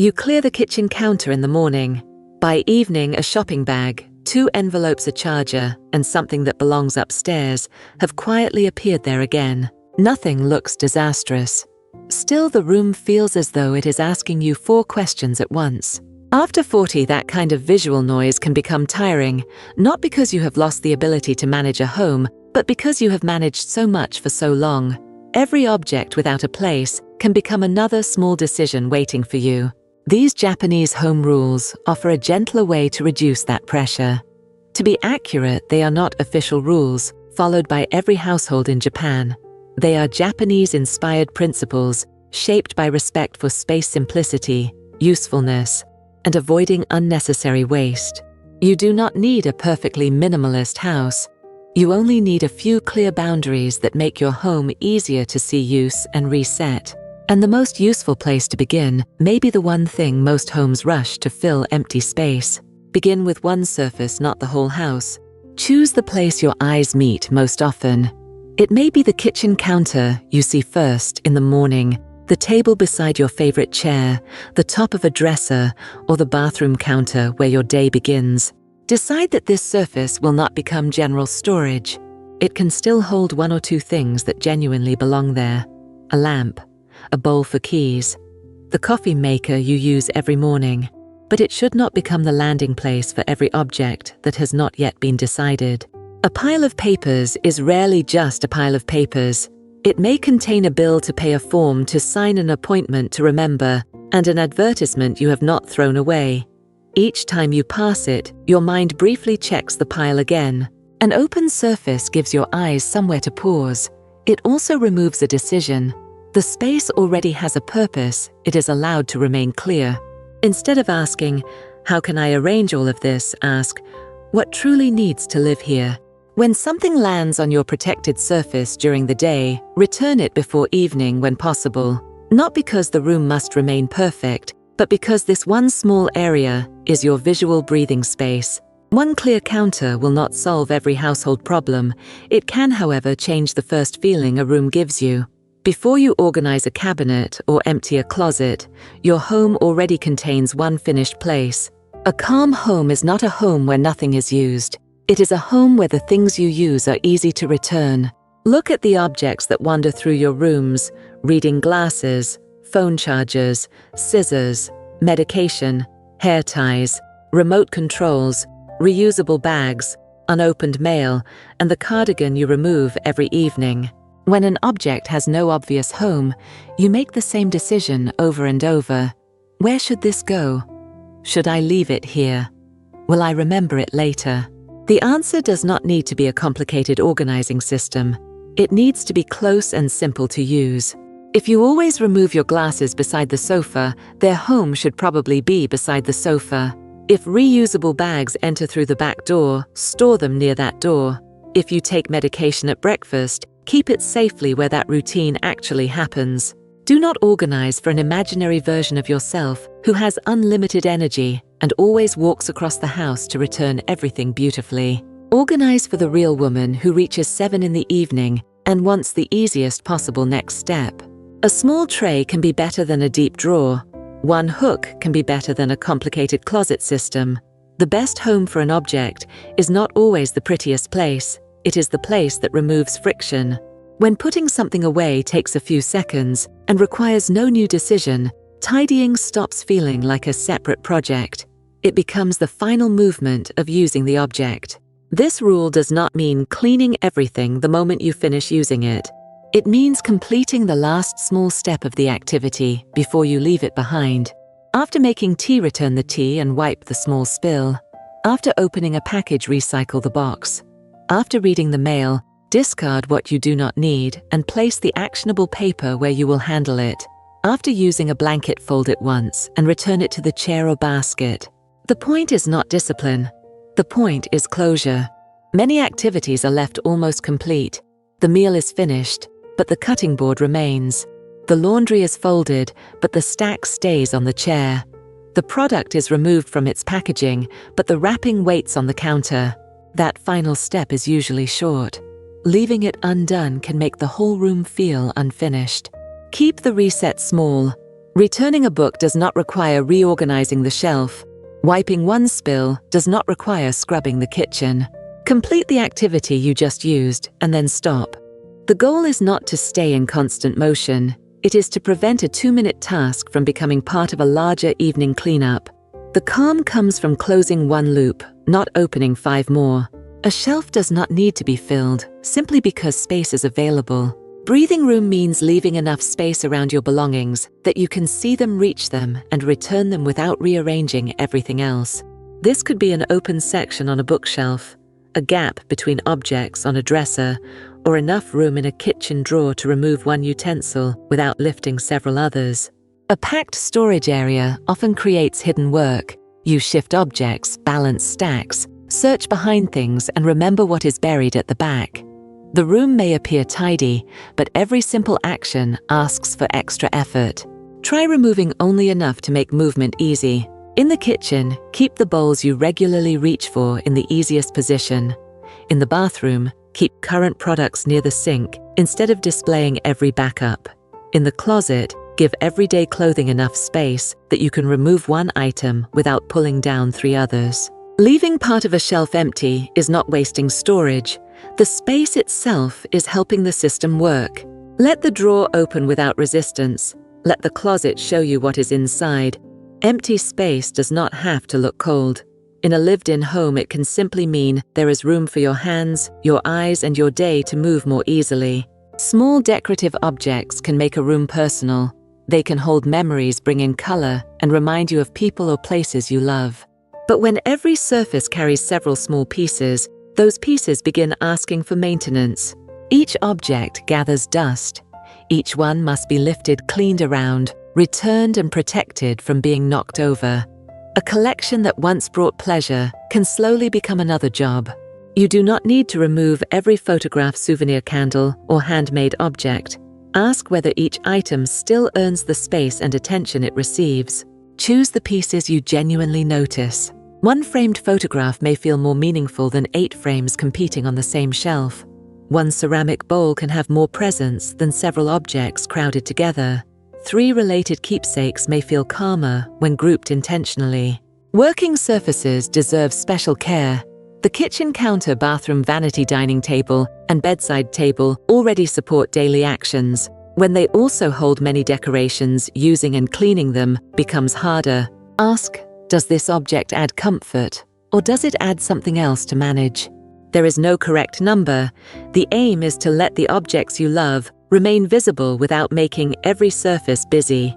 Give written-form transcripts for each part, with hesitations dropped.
You clear the kitchen counter in the morning. By evening, a shopping bag, 2 envelopes, a charger, and something that belongs upstairs have quietly appeared there again. Nothing looks disastrous. Still, the room feels as though it is asking you 4 questions at once. After 40, that kind of visual noise can become tiring, not because you have lost the ability to manage a home, but because you have managed so much for so long. Every object without a place can become another small decision waiting for you. These Japanese home rules offer a gentler way to reduce that pressure. To be accurate, they are not official rules followed by every household in Japan. They are Japanese-inspired principles shaped by respect for space simplicity, usefulness, and avoiding unnecessary waste. You do not need a perfectly minimalist house. You only need a few clear boundaries that make your home easier to see use and reset. And the most useful place to begin may be the one thing most homes rush to fill: empty space. Begin with one surface, not the whole house. Choose the place your eyes meet most often. It may be the kitchen counter you see first in the morning, the table beside your favorite chair, the top of a dresser, or the bathroom counter where your day begins. Decide that this surface will not become general storage. It can still hold 1 or 2 things that genuinely belong there: a lamp, a bowl for keys, the coffee maker you use every morning. But it should not become the landing place for every object that has not yet been decided. A pile of papers is rarely just a pile of papers. It may contain a bill to pay, a form to sign, an appointment to remember, and an advertisement you have not thrown away. Each time you pass it, your mind briefly checks the pile again. An open surface gives your eyes somewhere to pause. It also removes a decision. The space already has a purpose. It is allowed to remain clear. Instead of asking, "How can I arrange all of this?" ask, "What truly needs to live here?" When something lands on your protected surface during the day, return it before evening when possible. Not because the room must remain perfect, but because this one small area is your visual breathing space. One clear counter will not solve every household problem. It can, however, change the first feeling a room gives you. Before you organize a cabinet or empty a closet, your home already contains one finished place. A calm home is not a home where nothing is used. It is a home where the things you use are easy to return. Look at the objects that wander through your rooms: reading glasses, phone chargers, scissors, medication, hair ties, remote controls, reusable bags, unopened mail, and the cardigan you remove every evening. When an object has no obvious home, you make the same decision over and over. Where should this go? Should I leave it here? Will I remember it later? The answer does not need to be a complicated organizing system. It needs to be close and simple to use. If you always remove your glasses beside the sofa, their home should probably be beside the sofa. If reusable bags enter through the back door, store them near that door. If you take medication at breakfast, keep it safely where that routine actually happens. Do not organize for an imaginary version of yourself who has unlimited energy and always walks across the house to return everything beautifully. Organize for the real woman who reaches 7 in the evening and wants the easiest possible next step. A small tray can be better than a deep drawer. One hook can be better than a complicated closet system. The best home for an object is not always the prettiest place. It is the place that removes friction. When putting something away takes a few seconds and requires no new decision, tidying stops feeling like a separate project. It becomes the final movement of using the object. This rule does not mean cleaning everything the moment you finish using it. It means completing the last small step of the activity before you leave it behind. After making tea, return the tea and wipe the small spill. After opening a package, recycle the box. After reading the mail, discard what you do not need and place the actionable paper where you will handle it. After using a blanket, fold it once and return it to the chair or basket. The point is not discipline. The point is closure. Many activities are left almost complete. The meal is finished, but the cutting board remains. The laundry is folded, but the stack stays on the chair. The product is removed from its packaging, but the wrapping waits on the counter. That final step is usually short. Leaving it undone can make the whole room feel unfinished. Keep the reset small. Returning a book does not require reorganizing the shelf. Wiping one spill does not require scrubbing the kitchen. Complete the activity you just used and then stop. The goal is not to stay in constant motion. It is to prevent a 2-minute task from becoming part of a larger evening cleanup. The calm comes from closing one loop, not opening 5 more. A shelf does not need to be filled, simply because space is available. Breathing room means leaving enough space around your belongings that you can see them, reach them, and return them without rearranging everything else. This could be an open section on a bookshelf, a gap between objects on a dresser, or enough room in a kitchen drawer to remove one utensil without lifting several others. A packed storage area often creates hidden work. You shift objects, balance stacks, search behind things, and remember what is buried at the back. The room may appear tidy, but every simple action asks for extra effort. Try removing only enough to make movement easy. In the kitchen, keep the bowls you regularly reach for in the easiest position. In the bathroom, keep current products near the sink instead of displaying every backup. In the closet, give everyday clothing enough space that you can remove one item without pulling down 3 others. Leaving part of a shelf empty is not wasting storage. The space itself is helping the system work. Let the drawer open without resistance. Let the closet show you what is inside. Empty space does not have to look cold. In a lived-in home, it can simply mean there is room for your hands, your eyes, and your day to move more easily. Small decorative objects can make a room personal. They can hold memories, bring in color, and remind you of people or places you love. But when every surface carries several small pieces, those pieces begin asking for maintenance. Each object gathers dust. Each one must be lifted, cleaned around, returned, and protected from being knocked over. A collection that once brought pleasure can slowly become another job. You do not need to remove every photograph, souvenir candle, or handmade object. Ask whether each item still earns the space and attention it receives. Choose the pieces you genuinely notice. One framed photograph may feel more meaningful than 8 frames competing on the same shelf. One ceramic bowl can have more presence than several objects crowded together. 3 related keepsakes may feel calmer when grouped intentionally. Working surfaces deserve special care. The kitchen counter, bathroom vanity, dining table, and bedside table already support daily actions. When they also hold many decorations, using and cleaning them becomes harder. Ask, does this object add comfort, or does it add something else to manage? There is no correct number. The aim is to let the objects you love remain visible without making every surface busy.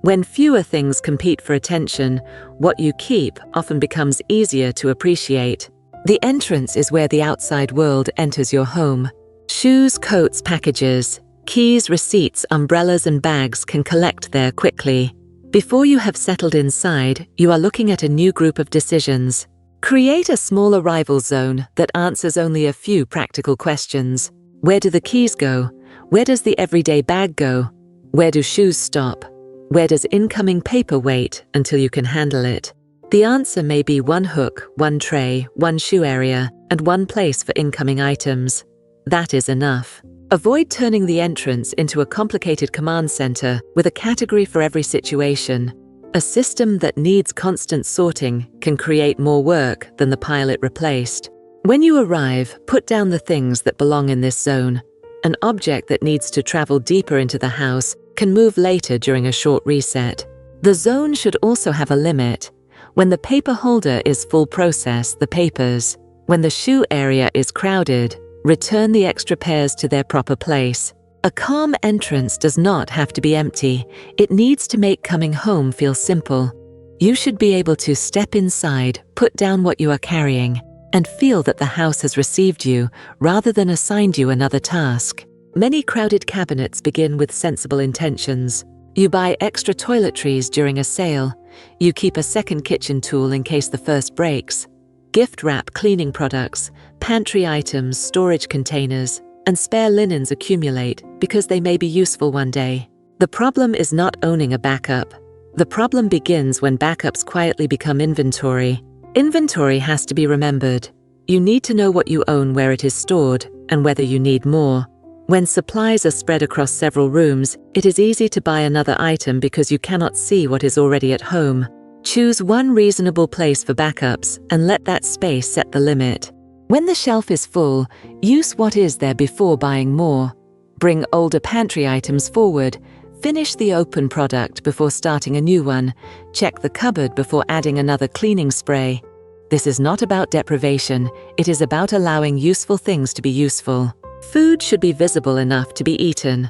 When fewer things compete for attention, what you keep often becomes easier to appreciate. The entrance is where the outside world enters your home. Shoes, coats, packages, keys, receipts, umbrellas, and bags can collect there quickly. Before you have settled inside, you are looking at a new group of decisions. Create a small arrival zone that answers only a few practical questions. Where do the keys go? Where does the everyday bag go? Where do shoes stop? Where does incoming paper wait until you can handle it? The answer may be one hook, one tray, one shoe area, and one place for incoming items. That is enough. Avoid turning the entrance into a complicated command center with a category for every situation. A system that needs constant sorting can create more work than the pile it replaced. When you arrive, put down the things that belong in this zone. An object that needs to travel deeper into the house can move later during a short reset. The zone should also have a limit. When the paper holder is full, process the papers. When the shoe area is crowded, return the extra pairs to their proper place. A calm entrance does not have to be empty. It needs to make coming home feel simple. You should be able to step inside, put down what you are carrying, and feel that the house has received you rather than assigned you another task. Many crowded cabinets begin with sensible intentions. You buy extra toiletries during a sale. You keep a second kitchen tool in case the first breaks. Gift wrap cleaning products, pantry items, storage containers, and spare linens accumulate because they may be useful one day. The problem is not owning a backup. The problem begins when backups quietly become inventory. Inventory has to be remembered. You need to know what you own, where it is stored, and whether you need more. When supplies are spread across several rooms, it is easy to buy another item because you cannot see what is already at home. Choose one reasonable place for backups and let that space set the limit. When the shelf is full, use what is there before buying more. Bring older pantry items forward. Finish the open product before starting a new one. Check the cupboard before adding another cleaning spray. This is not about deprivation, it is about allowing useful things to be useful. Food should be visible enough to be eaten.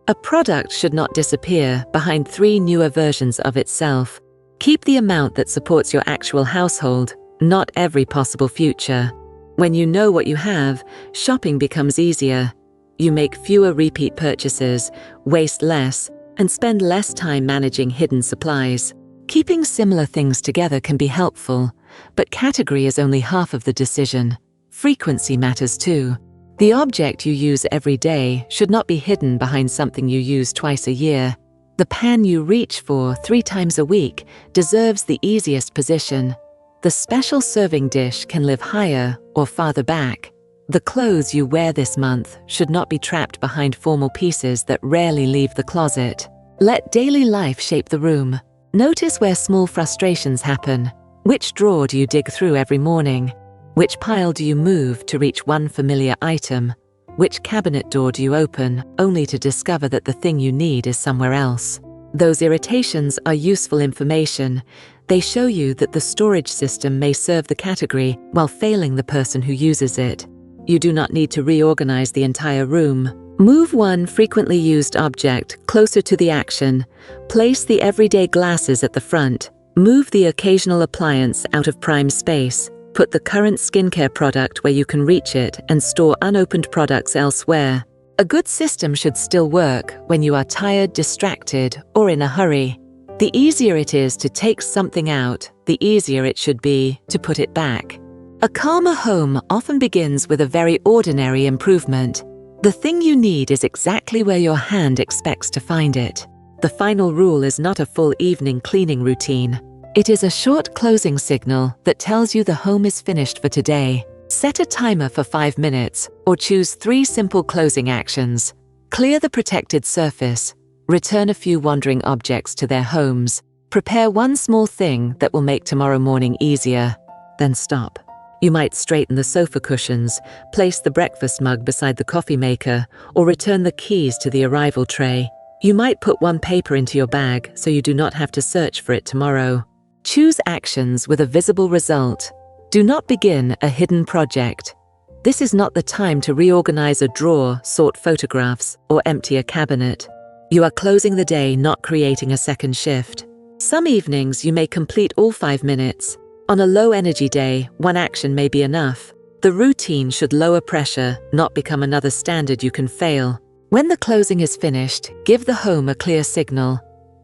A product should not disappear behind 3 newer versions of itself. Keep the amount that supports your actual household, not every possible future. When you know what you have, shopping becomes easier. You make fewer repeat purchases, waste less, and spend less time managing hidden supplies. Keeping similar things together can be helpful, but category is only half of the decision. Frequency matters too. The object you use every day should not be hidden behind something you use twice a year. The pan you reach for 3 times a week deserves the easiest position. The special serving dish can live higher or farther back. The clothes you wear this month should not be trapped behind formal pieces that rarely leave the closet. Let daily life shape the room. Notice where small frustrations happen. Which drawer do you dig through every morning? Which pile do you move to reach one familiar item? Which cabinet door do you open only to discover that the thing you need is somewhere else? Those irritations are useful information. They show you that the storage system may serve the category while failing the person who uses it. You do not need to reorganize the entire room. Move one frequently used object closer to the action. Place the everyday glasses at the front. Move the occasional appliance out of prime space. Put the current skincare product where you can reach it and store unopened products elsewhere. A good system should still work when you are tired, distracted, or in a hurry. The easier it is to take something out, the easier it should be to put it back. A calmer home often begins with a very ordinary improvement. The thing you need is exactly where your hand expects to find it. The final rule is not a full evening cleaning routine. It is a short closing signal that tells you the home is finished for today. Set a timer for 5 minutes or choose 3 simple closing actions. Clear the protected surface. Return a few wandering objects to their homes. Prepare one small thing that will make tomorrow morning easier. Then stop. You might straighten the sofa cushions, place the breakfast mug beside the coffee maker, or return the keys to the arrival tray. You might put one paper into your bag so you do not have to search for it tomorrow. Choose actions with a visible result. Do not begin a hidden project. This is not the time to reorganize a drawer, sort photographs, or empty a cabinet. You are closing the day, not creating a second shift. Some evenings you may complete all 5 minutes. On a low-energy day, one action may be enough. The routine should lower pressure, not become another standard you can fail. When the closing is finished, give the home a clear signal.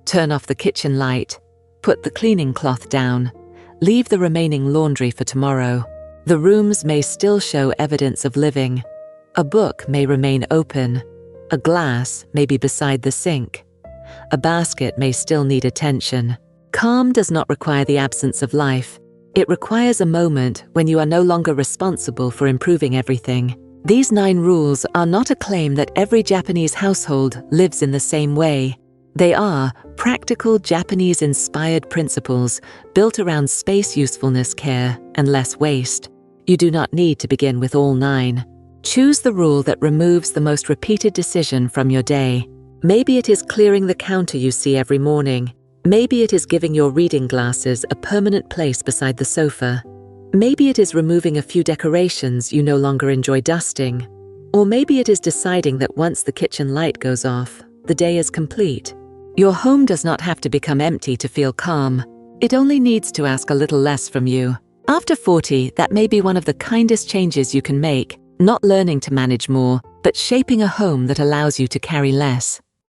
Turn off the kitchen light. Put the cleaning cloth down. Leave the remaining laundry for tomorrow. The rooms may still show evidence of living. A book may remain open. A glass may be beside the sink. A basket may still need attention. Calm does not require the absence of life. It requires a moment when you are no longer responsible for improving everything. These 9 rules are not a claim that every Japanese household lives in the same way. They are practical Japanese-inspired principles built around space usefulness care and less waste. You do not need to begin with all 9. Choose the rule that removes the most repeated decision from your day. Maybe it is clearing the counter you see every morning. Maybe it is giving your reading glasses a permanent place beside the sofa. Maybe it is removing a few decorations you no longer enjoy dusting. Or maybe it is deciding that once the kitchen light goes off, the day is complete. Your home does not have to become empty to feel calm. It only needs to ask a little less from you. After 40, that may be one of the kindest changes you can make, not learning to manage more, but shaping a home that allows you to carry less.